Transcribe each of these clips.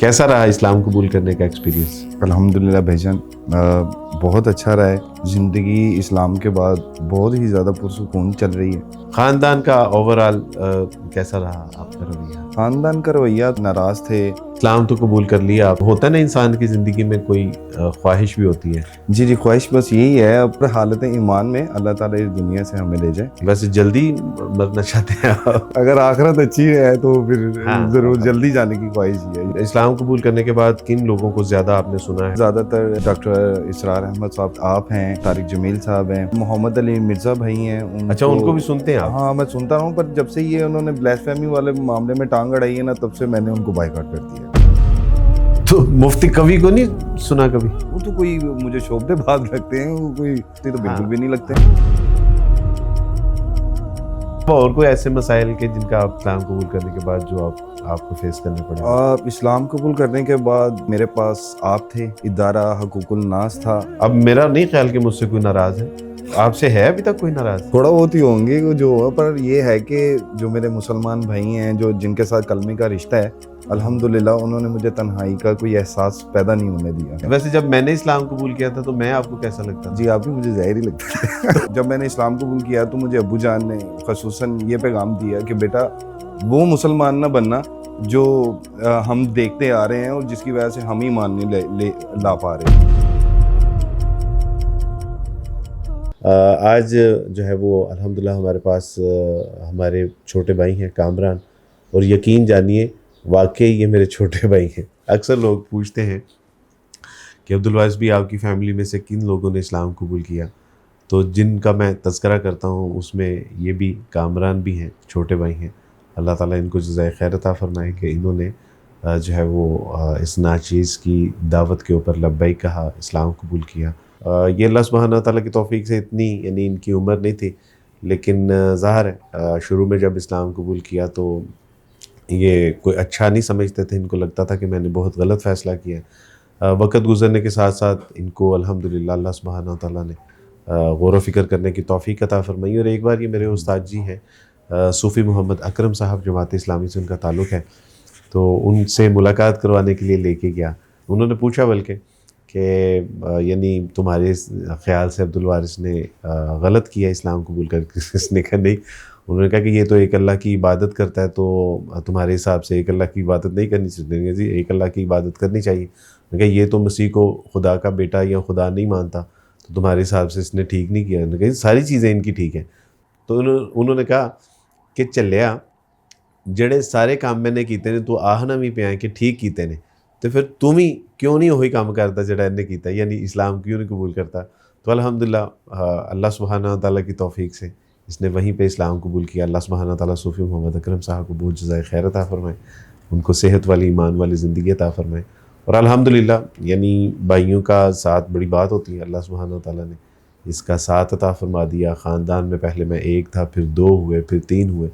کیسا رہا اسلام قبول کرنے کا ایکسپیرینس؟ الحمدللہ بھائی جان بہت اچھا رہا ہے. زندگی اسلام کے بعد بہت ہی زیادہ پرسکون چل رہی ہے. خاندان کا اوور آل کیسا رہا آپ کا رویہ؟ خاندان کا رویہ ناراض تھے. اسلام تو قبول کر لیا، ہوتا ہے نا انسان کی زندگی میں کوئی خواہش بھی ہوتی ہے. جی خواہش بس یہی ہے اب حالت ایمان میں اللہ تعالیٰ اس دنیا سے ہمیں لے جائے. ویسے جلدی مرنا چاہتے ہیں آپ؟ اگر آخرت اچھی ہے تو پھر ہاں، ضرور جلدی جانے کی خواہش ہی ہے. اسلام قبول کرنے کے بعد کن لوگوں کو زیادہ آپ نے سنا ہے؟ زیادہ تر ڈاکٹر اسرار احمد صاحب آپ ہیں، طارق جمیل صاحب ہیں، محمد علی مرزا بھائی ہیں. اچھا، ان کو بھی سنتے ہیں آپ؟ ہاں میں سنتا ہوں، پر جب سے یہ انہوں نے بلیسفیمی والے معاملے میں ٹانگ اڑائی ہے نا، تب سے میں نے ان کو بائیکاٹ کر دیا. تو مفتی کبھی کو نہیں سنا کبھی؟ وہ تو کوئی مجھے شعبے باز لگتے ہیں، وہ کوئی تو بالکل بھی نہیں لگتے. اور کوئی ایسے مسائل کے جن کا آپ اسلام قبول کرنے کے بعد جو آپ کو فیس کرنے پڑے؟ اسلام قبول کرنے کے بعد میرے پاس آپ تھے، ادارہ حقوق الناس تھا. اب میرا نہیں خیال کہ مجھ سے کوئی ناراض ہے. آپ سے ہے ابھی تک کوئی ناراض؟ تھوڑا بہت ہی ہوں گے جو، پر یہ ہے کہ جو میرے مسلمان بھائی ہیں، جو جن کے ساتھ کلمے کا رشتہ ہے، الحمدللہ انہوں نے مجھے تنہائی کا کوئی احساس پیدا نہیں ہونے دیا. ویسے جب میں نے اسلام قبول کیا تھا تو میں آپ کو کیسا لگتا؟ جی آپ بھی مجھے ظاہر ہی لگتا ہے. جب میں نے اسلام قبول کیا تو مجھے ابو جان نے خصوصاً یہ پیغام دیا کہ بیٹا وہ مسلمان نہ بننا جو ہم دیکھتے آ رہے ہیں اور جس کی وجہ سے ہم ہی مان نہیں لا پا رہے ہیں. آج جو ہے وہ الحمدللہ ہمارے پاس ہمارے چھوٹے بھائی ہیں کامران، اور یقین جانیے واقعی یہ میرے چھوٹے بھائی ہیں. اکثر لوگ پوچھتے ہیں کہ عبدالواعظ بھی آپ کی فیملی میں سے کن لوگوں نے اسلام قبول کیا، تو جن کا میں تذکرہ کرتا ہوں اس میں یہ بھی کامران بھی ہیں، چھوٹے بھائی ہیں. اللہ تعالیٰ ان کو جزائے خیر عطا فرمائے کہ انہوں نے جو ہے وہ اس ناچیز کی دعوت کے اوپر لبیک کہا، اسلام قبول کیا. یہ اللہ سبحانہ تعالیٰ کی توفیق سے اتنی یعنی ان کی عمر نہیں تھی، لیکن ظاہر ہے شروع میں جب اسلام قبول کیا تو یہ کوئی اچھا نہیں سمجھتے تھے. ان کو لگتا تھا کہ میں نے بہت غلط فیصلہ کیا ہے. وقت گزرنے کے ساتھ ساتھ ان کو الحمدللہ اللہ سبحانہ تعالیٰ نے غور و فکر کرنے کی توفیق عطا فرمائی. اور ایک بار یہ میرے استاد جی ہیں صوفی محمد اکرم صاحب، جماعت اسلامی سے ان کا تعلق ہے، تو ان سے ملاقات کروانے کے لیے لے کے گیا. انہوں نے پوچھا بلکہ کہ یعنی تمہارے خیال سے عبدالوارث نے غلط کیا اسلام قبول کر کے؟ اس نے کہا نہیں. انہوں نے کہا کہ یہ تو ایک اللہ کی عبادت کرتا ہے، تو تمہارے حساب سے ایک اللہ کی عبادت نہیں کرنی چاہیے. جی ایک اللہ کی عبادت کرنی چاہیے. میں کہا یہ تو مسیح کو خدا کا بیٹا یا خدا نہیں مانتا، تو تمہارے حساب سے اس نے ٹھیک نہیں کیا. انہوں نے کہا ساری چیزیں ان کی ٹھیک ہیں. تو انہوں نے کہا کہ چلیا جڑے سارے کام میں نے کیتے نے تو آہنا بھی پہ کہ ٹھیک کیتے نے، تو پھر تم ہی کیوں نہیں وہی کام کرتا جڑا انہیں کیتا، یعنی اسلام کیوں نہیں قبول کرتا؟ تو الحمدللہ اللہ سبحانہ تعالیٰ کی توفیق سے اس نے وہیں پہ اسلام قبول کیا. اللہ سبحانہ تعالیٰ صوفی محمد اکرم صاحب کو بہت جزائے خیر عطا فرمائے، ان کو صحت والی ایمان والی زندگی عطا فرمائے. اور الحمدللہ یعنی بھائیوں کا ساتھ بڑی بات ہوتی ہے. اللہ سبحانہ تعالیٰ نے اس کا ساتھ عطا فرما دیا. خاندان میں پہلے میں ایک تھا، پھر 2 ہوئے، پھر 3 ہوئے،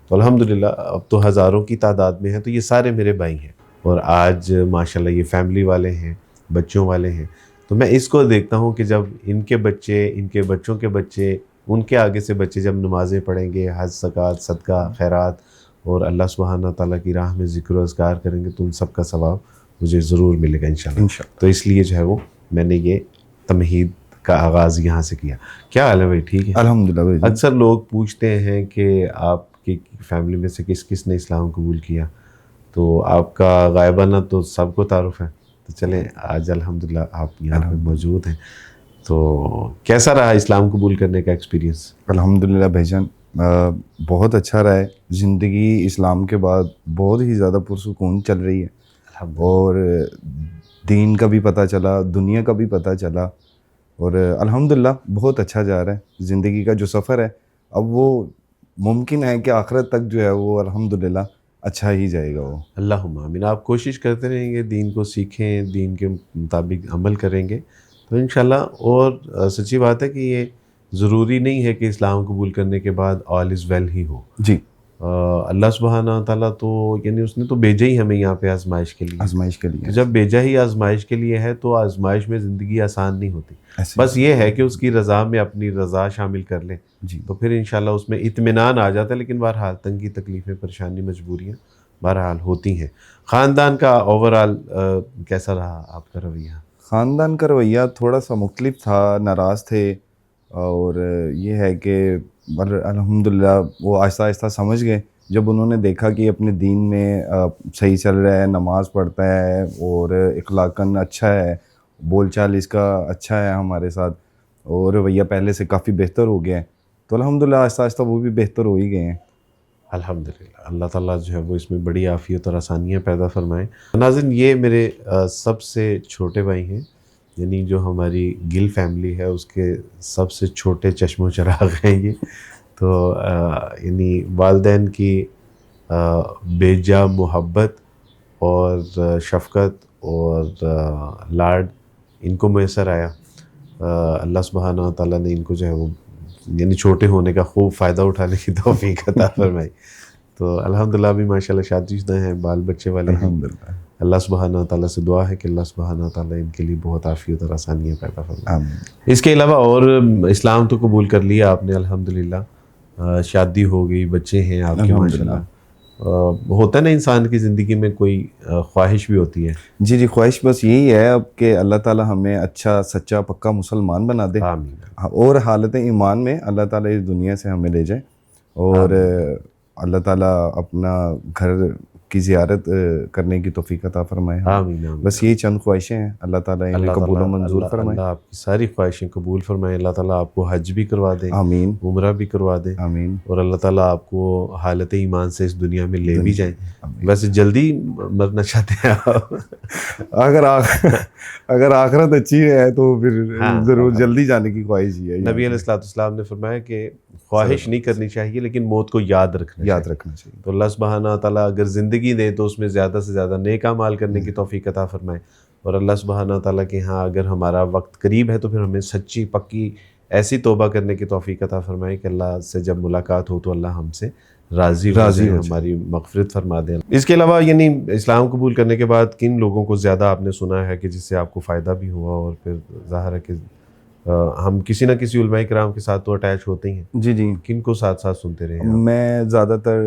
تو الحمدللہ اب تو ہزاروں کی تعداد میں ہیں. تو یہ سارے میرے بھائی ہیں، اور آج ماشاءاللہ یہ فیملی والے ہیں، بچوں والے ہیں. تو میں اس کو دیکھتا ہوں کہ جب ان کے بچے، ان کے بچوں کے بچے، ان کے آگے سے بچے جب نمازیں پڑھیں گے، حج، زکوٰۃ، صدقہ، خیرات اور اللہ سبحانہ تعالیٰ کی راہ میں ذکر و اذکار کریں گے تو ان سب کا ثواب مجھے ضرور ملے گا انشاءاللہ. تو اس لیے جو ہے وہ میں نے یہ تمہید کا آغاز یہاں سے کیا. کیا حال ہے بھائی؟ ٹھیک ہے الحمدللہ بھائی. اکثر لوگ پوچھتے ہیں کہ آپ کی فیملی میں سے کس کس نے اسلام قبول کیا، تو آپ کا غائبانہ تو سب کو تعارف ہے. تو چلیں آج الحمدللہ آپ یہاں پہ موجود ہیں، تو کیسا رہا اسلام قبول کرنے کا ایکسپیرینس؟ الحمدللہ بھائی جان بہت اچھا رہا ہے. زندگی اسلام کے بعد بہت ہی زیادہ پرسکون چل رہی ہے، اور دین کا بھی پتہ چلا، دنیا کا بھی پتہ چلا، اور الحمدللہ بہت اچھا جا رہا ہے. زندگی کا جو سفر ہے اب وہ ممکن ہے کہ آخرت تک جو ہے وہ الحمدللہ اچھا ہی جائے گا. وہ اللہم آمین. آپ کوشش کرتے رہیں گے، دین کو سیکھیں، دین کے مطابق عمل کریں گے تو انشاءاللہ. اور سچی بات ہے کہ یہ ضروری نہیں ہے کہ اسلام قبول کرنے کے بعد آل از ویل ہی ہو. جی اللہ سبحانہ تعالیٰ تو یعنی اس نے تو بھیجا ہی ہمیں یہاں پہ آزمائش کے لیے. آزمائش کے لیے جب بھیجا ہی آزمائش کے لیے ہے تو آزمائش میں زندگی آسان نہیں ہوتی. بس یہ ہے کہ اس کی رضا میں اپنی رضا شامل کر لیں جی، تو پھر انشاءاللہ اس میں اطمینان آ جاتا ہے. لیکن بہرحال تنگی، تکلیفیں، پریشانی، مجبوریاں بہرحال ہوتی ہیں. خاندان کا اوور آل کیسا رہا آپ کا رویہ؟ خاندان کا رویہ تھوڑا سا مختلف تھا، ناراض تھے، اور یہ ہے کہ الحمدللہ وہ آہستہ آہستہ سمجھ گئے جب انہوں نے دیکھا کہ اپنے دین میں صحیح چل رہا ہے، نماز پڑھتا ہے اور اخلاقاً اچھا ہے، بول چال اس کا اچھا ہے ہمارے ساتھ، اور رویہ پہلے سے کافی بہتر ہو گیا ہے، تو الحمدللہ آہستہ آہستہ وہ بھی بہتر ہو ہی گئے ہیں. الحمدللہ. اللہ تعالیٰ جو ہے وہ اس میں بڑی عافیت اور آسانیاں پیدا فرمائیں. ناظرین، یہ میرے سب سے چھوٹے بھائی ہیں، یعنی جو ہماری گل فیملی ہے اس کے سب سے چھوٹے چشم و چراغ ہیں یہ. تو یعنی والدین کی بے جا محبت اور شفقت اور لاڈ ان کو میسر آیا. اللہ سبحانہ تعالیٰ نے ان کو جو ہے وہ یعنی چھوٹے ہونے کا خوب فائدہ اٹھانے کی توفیق عطا فرمائی. تو الحمدللہ بھی ماشاءاللہ شادی شدہ ہیں، بال بچے والے ہیں. الحمدللہ. اللہ سبحانہ تعالیٰ سے دعا ہے کہ اللہ سبحانہ تعالیٰ ان کے لیے بہت عافیت اور آسانیاں پیدا فرمائے. آمین. اس کے علاوہ اور اسلام تو قبول کر لیا آپ نے الحمدللہ، شادی ہو گئی، بچے ہیں آپ کے ماشاءاللہ. ہوتا ہے نا انسان کی زندگی میں کوئی خواہش بھی ہوتی ہے. جی جی، خواہش بس یہی ہے اب کہ اللہ تعالیٰ ہمیں اچھا سچا پکا مسلمان بنا دے، آمین. اور حالت ایمان میں اللہ تعالیٰ اس دنیا سے ہمیں لے جائے، اور اللہ تعالیٰ اپنا گھر کی زیارت کرنے کی توفیق عطا فرمائے. آمین. آمین. بس یہی چند خواہشیں ہیں، اللہ تعالیٰ انہیں قبول و منظور فرمائے. اللہ آپ کی ساری خواہشیں قبول فرمائے. اللہ تعالیٰ آپ کو حج بھی کروا دے، آمین عمرہ بھی کروا دے، آمین. اور اللہ تعالیٰ آپ کو حالت ایمان سے اس دنیا میں لے بھی جائیں. ویسے جلدی مرنا چاہتے ہیں آپ؟ اگر آخرت اچھی ہے تو پھر ضرور جلدی جانے کی خواہش ہی ہے. نبی علیہ الصلوۃ والسلام نے فرمایا کہ خواہش نہیں کرنی چاہیے لیکن موت کو یاد رکھنا چاہیے. تو اللہ سبحانہ تعالیٰ اگر زندگی دے تو اس میں زیادہ سے زیادہ نیک اعمال کرنے کی توفیق عطا فرمائے. اور اللہ سبحانہ تعالیٰ کے ہاں اگر ہمارا وقت قریب ہے تو پھر ہمیں سچی پکی ایسی توبہ کرنے کی توفیق عطا فرمائے کہ اللہ سے جب ملاقات ہو تو اللہ ہم سے راضی ہو جائے، ہماری مغفرت فرما دیں. اس کے علاوہ یعنی اسلام قبول کرنے کے بعد کن لوگوں کو زیادہ آپ نے سنا ہے کہ جس سے آپ کو فائدہ بھی ہوا، اور پھر ظاہر ہے کہ ہم کسی نہ کسی علماء کرام کے ساتھ تو اٹیچ ہوتے ہی ہیں. جی جی، کن کو ساتھ ساتھ سنتے رہے ہیں؟ میں زیادہ تر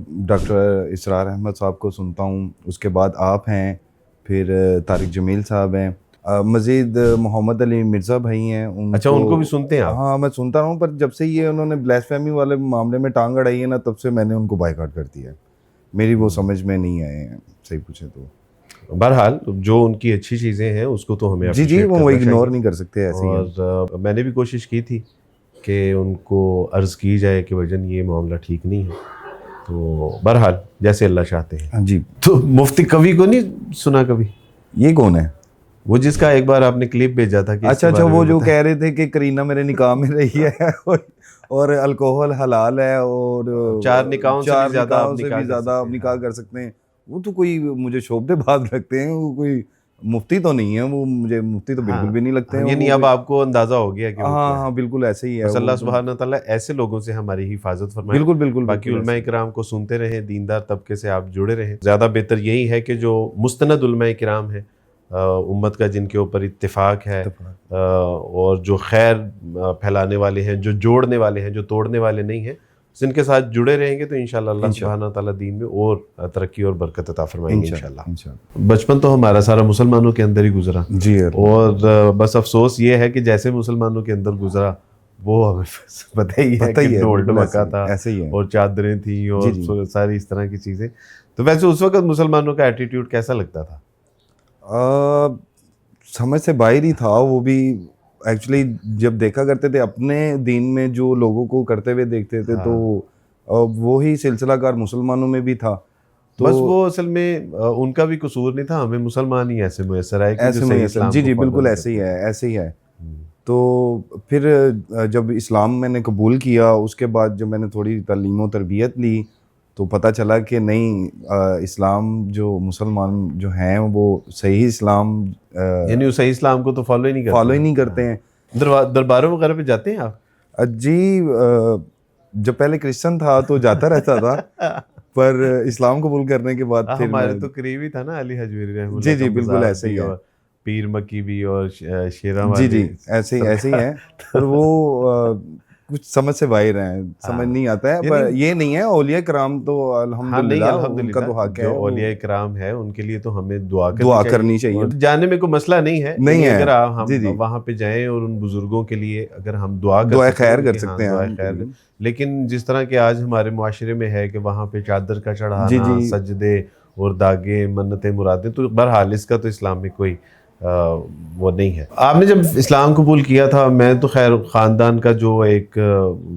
ڈاکٹر اسرار احمد صاحب کو سنتا ہوں، اس کے بعد آپ ہیں، پھر طارق جمیل صاحب ہیں، مزید محمد علی مرزا بھائی ہیں. اچھا، ان کو بھی سنتے ہیں آپ؟ ہاں میں سنتا ہوں، پر جب سے یہ انہوں نے بلیسفیمی والے معاملے میں ٹانگ اڑائی ہے نا، تب سے میں نے ان کو بائیکاٹ کر دیا ہے. میری وہ سمجھ میں نہیں آئے ہیں، صحیح پوچھے تو. بہرحال جو ان کی اچھی چیزیں ہیں اس کو تو ہمیں جی جی، وہ اگنور نہیں کر سکتے ایسے ہی. اور میں نے بھی کوشش کی تھی کہ ان کو عرض کی جائے کہ بھجن یہ معاملہ ٹھیک نہیں ہے، تو بہرحال جیسے اللہ چاہتے ہیں. جی. تو مفتی کبھی کو نہیں سنا کبھی؟ یہ کون ہے؟ وہ جس کا ایک بار آپ نے کلپ بھیجا تھا کہ اچھا، وہ جو کہہ رہے تھے کہ کرینہ میرے نکاح میں رہی ہے اور الکوہل حلال ہے، اور 4 نکاحوں سے بھی زیادہ آپ نکاح کر سکتے ہیں. وہ تو کوئی مجھے شعبے بات رکھتے ہیں، وہ کوئی مفتی تو نہیں ہے، وہ مجھے مفتی تو بالکل بھی نہیں لگتے ہیں. یعنی اب آپ کو اندازہ ہو گیا کہ ہاں بالکل ایسے ہی ہے. اللہ سبحانہ تعالیٰ ایسے لوگوں سے ہماری حفاظت فرمائے. بالکل بالکل. باقی علماء کرام کو سنتے رہیں، دیندار طبقے سے آپ جڑے رہیں. زیادہ بہتر یہی ہے کہ جو مستند علماء کرام ہیں امت کا، جن کے اوپر اتفاق ہے، اور جو خیر پھیلانے والے ہیں، جو جوڑنے والے ہیں، جو توڑنے والے نہیں ہیں، جن کے ساتھ جڑے رہیں گے تو انشاءاللہ اللہ سبحانہ تعالیٰ دین میں اور ترقی اور برکت عطا فرمائیں گے انشاءاللہ. بچپن تو ہمارا سارا مسلمانوں کے اندر ہی گزرا جی، اور بس افسوس یہ ہے کہ جیسے مسلمانوں کے اندر گزرا وہ ہمیں پتہ ہی ہے کہ ڈھول ڈھمکا تھا اور چادریں تھیں اور ساری اس طرح کی چیزیں. تو ویسے اس وقت مسلمانوں کا ایٹیٹیوڈ کیسا لگتا تھا؟ سمجھ سے باہر ہی تھا. وہ بھی ایکچولی جب دیکھا کرتے تھے اپنے دین میں جو لوگوں کو کرتے ہوئے دیکھتے تھے تو وہی سلسلہ کار مسلمانوں میں بھی تھا. بس وہ اصل میں ان کا بھی قصور نہیں تھا، ہمیں مسلمان ہی ایسے میسر آئے. جی جی بالکل ایسے ہی ہے، ایسے ہی ہے. تو پھر جب اسلام میں نے قبول کیا، اس کے بعد جب میں نے تھوڑی تعلیم و تربیت لی تو پتہ چلا کہ نہیں، اسلام جو مسلمان جو ہیں وہ صحیح اسلام، یعنی وہ صحیح اسلام کو تو فالو ہی نہیں کرتے ہیں. درباروں وغیرہ پہ جاتے ہیں آپ؟ جی، جب پہلے کرسچن تھا تو جاتا رہتا تھا، پر اسلام قبول کرنے کے بعد پھر ہمارے تو قریب ہی تھا نا علی حجویری رحمۃ اللہ. جی جی بالکل ایسے ہی ہے. پیر مکی بھی اور شیراں جی جی ایسے ہی ہے. اور وہ کچھ سمجھ سے باہر ہیں, سمجھ نہیں آتا ہے. پر یہ نہیں ہے, اولیاء کرام تو الحمدللہ ان کا تو حق ہے, جو اولیاء کرام ہے ان کے لیے تو ہمیں دعا کرنی چاہیے. جانے میں کوئی مسئلہ نہیں ہے, اگر ہم وہاں پہ جائیں اور ان بزرگوں کے لیے اگر ہم دعا خیر کر سکتے ہیں. لیکن جس طرح کہ آج ہمارے معاشرے میں ہے کہ وہاں پہ چادر کا چڑھانا, سجدے اور داغیں, منتیں, مرادیں, تو بہرحال اس کا تو اسلام میں کوئی وہ نہیں ہے. آپ نے جب اسلام قبول کیا تھا, میں تو خیر خاندان کا جو ایک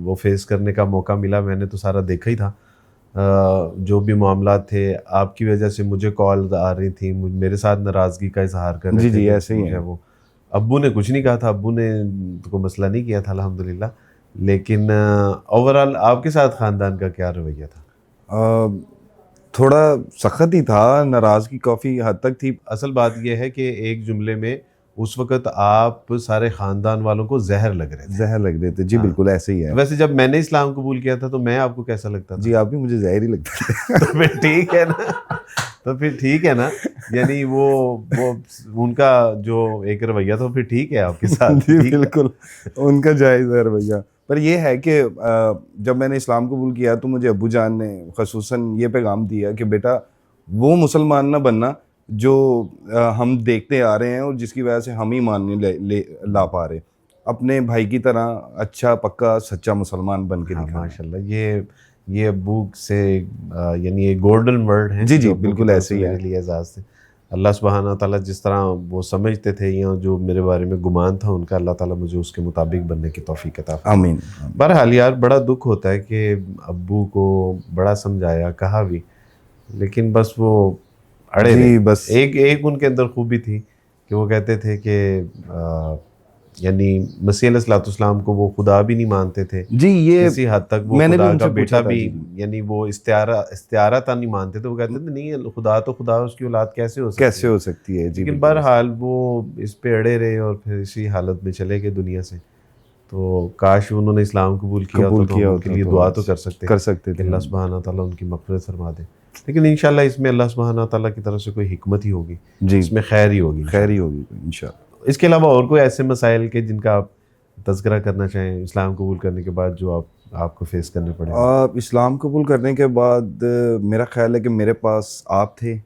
وہ فیس کرنے کا موقع ملا, میں نے تو سارا دیکھا ہی تھا. جو بھی معاملات تھے آپ کی وجہ سے, مجھے کال آ رہی تھی, میرے ساتھ ناراضگی کا اظہار کر رہے تھے. جی ایسے ہی ہے. وہ ابو نے کچھ نہیں کہا تھا, ابو نے کوئی مسئلہ نہیں کیا تھا الحمدللہ. لیکن اوورآل آپ کے ساتھ خاندان کا کیا رویہ تھا؟ تھوڑا سخت ہی تھا, ناراضگی کافی حد تک تھی. اصل بات یہ ہے کہ ایک جملے میں اس وقت آپ سارے خاندان والوں کو زہر لگ رہے تھے. جی بالکل ایسے ہی ہے. ویسے جب میں نے اسلام قبول کیا تھا تو میں آپ کو کیسا لگتا تھا؟ جی آپ بھی مجھے زہر ہی لگتا تھا. تو پھر ٹھیک ہے نا, یعنی وہ ان کا جو ایک رویہ تھا پھر ٹھیک ہے آپ کے ساتھ. جی بالکل ان کا جائز ہے رویہ. پر یہ ہے کہ جب میں نے اسلام قبول کیا تو مجھے ابو جان نے خصوصاً یہ پیغام دیا کہ بیٹا وہ مسلمان نہ بننا جو ہم دیکھتے آ رہے ہیں اور جس کی وجہ سے ہم ہی ماننے لا پا رہے. اپنے بھائی کی طرح اچھا پکا سچا مسلمان بن کے دکھا. ماشاءاللہ یہ ابو سے یعنی یہ گولڈن ورڈ ہیں. جی بالکل ایسے ہی ہے. میرے لیے اعزاز تھے. اللہ سبحانہ تعالیٰ جس طرح وہ سمجھتے تھے یا جو میرے بارے میں گمان تھا ان کا, اللہ تعالیٰ مجھے اس کے مطابق بننے کی توفیق عطا فرمائے. آمین. بہرحال یار بڑا دکھ ہوتا ہے کہ ابو کو بڑا سمجھایا, کہا بھی, لیکن بس وہ اڑے رہے. بس ایک ان کے اندر خوبی تھی کہ وہ کہتے تھے کہ یعنی مسیح علیہ الصلوۃ والسلام کو وہ خدا بھی نہیں مانتے تھے. جی یہ کسی حد تک وہ میں نے خدا بھی کا بیٹا بھی, جی. یعنی وہ استعارہ تھا نہیں مانتے تھے. وہ کہتے تھے نہیں خدا تو خدا, اس کی اولاد کیسے ہو سکتی ہے. جی لیکن بہرحال وہ اس پہ اڑے رہے اور پھر اسی حالت میں چلے گئے دنیا سے. تو کاش انہوں نے اسلام قبول کیا تو ان کے لیے دعا تو کر سکتے تھے, اللہ سبحانہ تعالیٰ ان کی مغفرت فرما دے. لیکن انشاءاللہ اس میں اللہ سبحانہ تعالیٰ کی طرف سے کوئی حکمت ہی ہوگی, اس میں خیر ہی ہوگی انشاءاللہ. اس کے علاوہ اور کوئی ایسے مسائل کے جن کا آپ تذکرہ کرنا چاہیں اسلام قبول کرنے کے بعد جو آپ کو فیس کرنے پڑے؟ اسلام قبول کرنے کے بعد میرا خیال ہے کہ میرے پاس آپ تھے,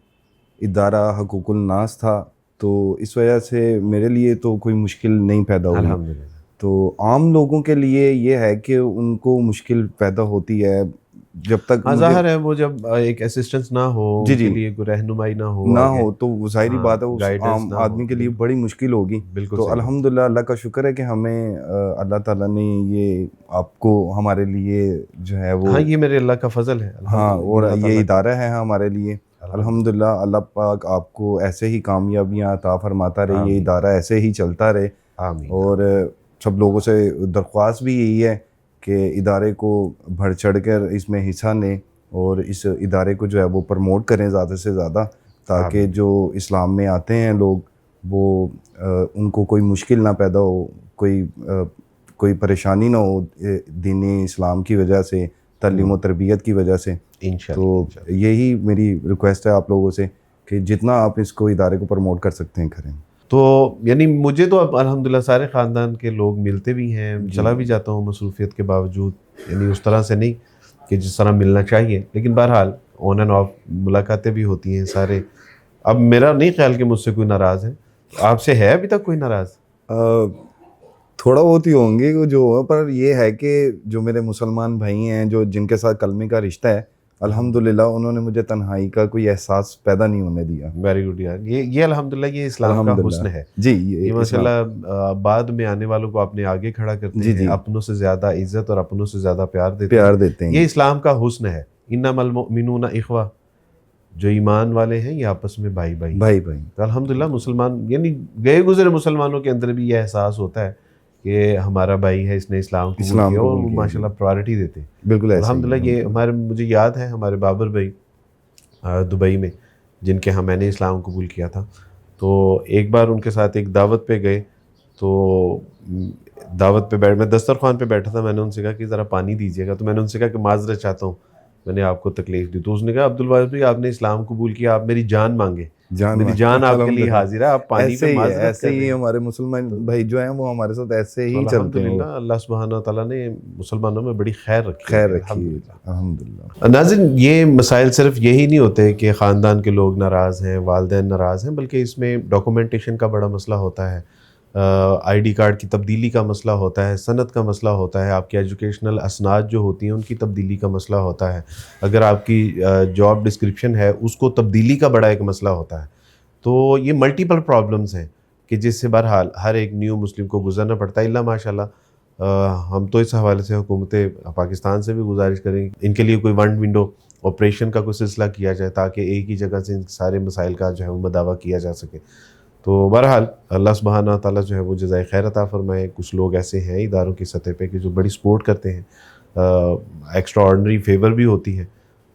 ادارہ حقوق الناس تھا, تو اس وجہ سے میرے لیے تو کوئی مشکل نہیں پیدا ہوئی. الحمدللہ. تو عام لوگوں کے لیے یہ ہے کہ ان کو مشکل پیدا ہوتی ہے جب تک ظاہر ہے وہ جب ایک اسسٹنس نہ ہو, ان کے لیے کوئی رہنمائی نہ ہو تو وہ ظاہری بات ہے اس عام آدمی کے لیے بڑی مشکل ہوگی. تو الحمدللہ اللہ کا شکر ہے کہ ہمیں اللہ تعالیٰ نے یہ آپ کو ہمارے لیے جو ہے وہ, یہ میرے اللہ کا فضل ہے. اور یہ ادارہ ہے ہمارے لیے الحمدللہ. اللہ پاک آپ کو ایسے ہی کامیابیاں عطا فرماتا رہے, یہ ادارہ ایسے ہی چلتا رہے. اور سب لوگوں سے درخواست بھی یہی ہے کہ ادارے کو بڑھ چڑھ کر اس میں حصہ لیں اور اس ادارے کو جو ہے وہ پروموٹ کریں زیادہ سے زیادہ, تاکہ جو اسلام میں آتے ہیں لوگ وہ ان کو کوئی مشکل نہ پیدا ہو, کوئی پریشانی نہ ہو دین اسلام کی وجہ سے, تعلیم و تربیت کی وجہ سے. تو یہی میری ریکویسٹ ہے آپ لوگوں سے کہ جتنا آپ اس کو ادارے کو پروموٹ کر سکتے ہیں کریں. تو یعنی مجھے تو اب الحمدللہ سارے خاندان کے لوگ ملتے بھی ہیں, چلا بھی جاتا ہوں مصروفیت کے باوجود, یعنی اس طرح سے نہیں کہ جس طرح ملنا چاہیے, لیکن بہرحال آن اینڈ آف ملاقاتیں بھی ہوتی ہیں سارے. اب میرا نہیں خیال کہ مجھ سے کوئی ناراض ہے. آپ سے ہے ابھی تک کوئی ناراض؟ تھوڑا بہت ہی ہوں گے جو, پر یہ ہے کہ جو میرے مسلمان بھائی ہیں جو جن کے ساتھ کلمے کا رشتہ ہے, الحمدللہ انہوں نے مجھے تنہائی کا کوئی احساس پیدا نہیں ہونے دیا. ویری گڈ یار, یہ الحمدللہ یہ اسلام کا حسن ہے. جی یہ ماشاءاللہ بعد میں آنے والوں کو اپنے آگے کھڑا کرتے ہیں, اپنوں سے زیادہ عزت اور اپنوں سے زیادہ پیار دیتے ہیں. یہ اسلام کا حسن ہے. انما المؤمنون اخوہ, جو ایمان والے ہیں یہ آپس میں بھائی. تو الحمدللہ مسلمان یعنی گئے گزرے مسلمانوں کے اندر بھی یہ احساس ہوتا ہے کہ ہمارا بھائی ہے, اس نے اسلام قبول کیا, اور وہ ماشاءاللہ پرائرٹی دیتے ہیں. بالکل الحمدللہ. یہ مجھے یاد ہے ہمارے بابر بھائی دبئی میں جن کے میں نے اسلام قبول کیا تھا, تو ایک بار ان کے ساتھ ایک دعوت پہ گئے, تو دعوت پہ میں دسترخوان پہ بیٹھا تھا, میں نے ان سے کہا کہ ذرا پانی دیجیے گا. تو میں نے ان سے کہا کہ معذرت چاہتا ہوں میں نے آپ کو تکلیف دی. تو اس نے کہا عبد الواحد بھائی آپ نے اسلام قبول کیا, آپ میری جان مانگے, میری جان آپ کے لیے حاضر ہے, آپ پانی ایسے پہ ہی ہے, معذرت ایسے کر ہی رہے ہیں. ہمارے مسلمان بھائی جو ہیں وہ ہمارے ساتھ ایسے ہی چلتے ہیں. الحمدللہ اللہ سبحانہ تعالیٰ نے مسلمانوں میں بڑی خیر رکھی ہے. خیر رکھی, الحمدللہ. ناظرین, یہ مسائل صرف یہی نہیں ہوتے کہ خاندان کے لوگ ناراض ہیں, والدین ناراض ہیں, بلکہ اس میں ڈاکومنٹیشن کا بڑا مسئلہ ہوتا ہے, آئی ڈی کارڈ کی تبدیلی کا مسئلہ ہوتا ہے, سند کا مسئلہ ہوتا ہے, آپ کی ایجوکیشنل اسناد جو ہوتی ہیں ان کی تبدیلی کا مسئلہ ہوتا ہے, اگر آپ کی جاب ڈسکرپشن ہے اس کو تبدیلی کا بڑا ایک مسئلہ ہوتا ہے. تو یہ ملٹیپل پرابلمز ہیں کہ جس سے بہرحال ہر ایک نیو مسلم کو گزرنا پڑتا ہے. اللہ ماشاء اللہ ہم تو اس حوالے سے حکومت پاکستان سے بھی گزارش کریں گے ان کے لیے کوئی ون ونڈو آپریشن کا کوئی سلسلہ کیا جائے تاکہ ایک ہی جگہ سے ان سارے مسائل کا جو ہے وہ مداوع کیا جا سکے. تو بہرحال اللہ سبحانہ تعالیٰ جو ہے وہ جزائے خیر عطا فرمائے. کچھ لوگ ایسے ہیں اداروں کی سطح پہ کہ جو بڑی سپورٹ کرتے ہیں, ایکسٹرا آرڈنری فیور بھی ہوتی ہے.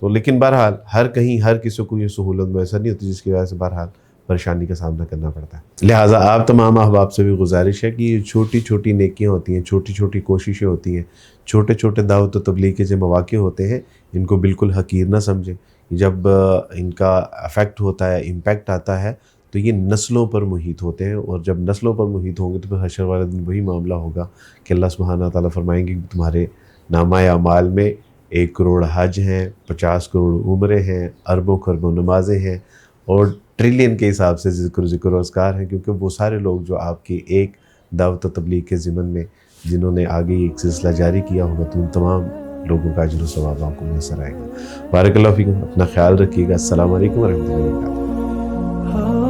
تو لیکن بہرحال ہر کسی کو یہ سہولت میسر نہیں ہوتی, جس کی وجہ سے بہرحال پریشانی کا سامنا کرنا پڑتا ہے. لہٰذا آپ تمام احباب سے بھی گزارش ہے کہ یہ چھوٹی چھوٹی نیکیاں ہوتی ہیں, چھوٹی چھوٹی کوششیں ہوتی ہیں, چھوٹے چھوٹے دعوت و تبلیغ کے جو مواقع ہوتے ہیں ان کو بالکل حقیر نہ سمجھیں. جب ان کا افیکٹ ہوتا ہے, امپیکٹ آتا ہے, تو یہ نسلوں پر محیط ہوتے ہیں, اور جب نسلوں پر محیط ہوں گے تو پھر حشر والے دن وہی معاملہ ہوگا کہ اللہ سبحانہ تعالیٰ فرمائیں گے کہ تمہارے نامہ اعمال میں 1 کروڑ حج ہیں, 50 کروڑ عمرے ہیں, اربوں خربوں نمازیں ہیں, اور ٹریلین کے حساب سے ذکر و اذکار ہیں, کیونکہ وہ سارے لوگ جو آپ کی ایک دعوت و تبلیغ کے ضمن میں جنہوں نے آگے ایک سلسلہ جاری کیا ہوگا, تو ان تمام لوگوں کا اجر و ثواب آپ کو میسر آئے گا. بارک اللہ فیکم, اپنا خیال رکھیے گا. السلام علیکم ورحمۃ اللہ وبرکاتہ.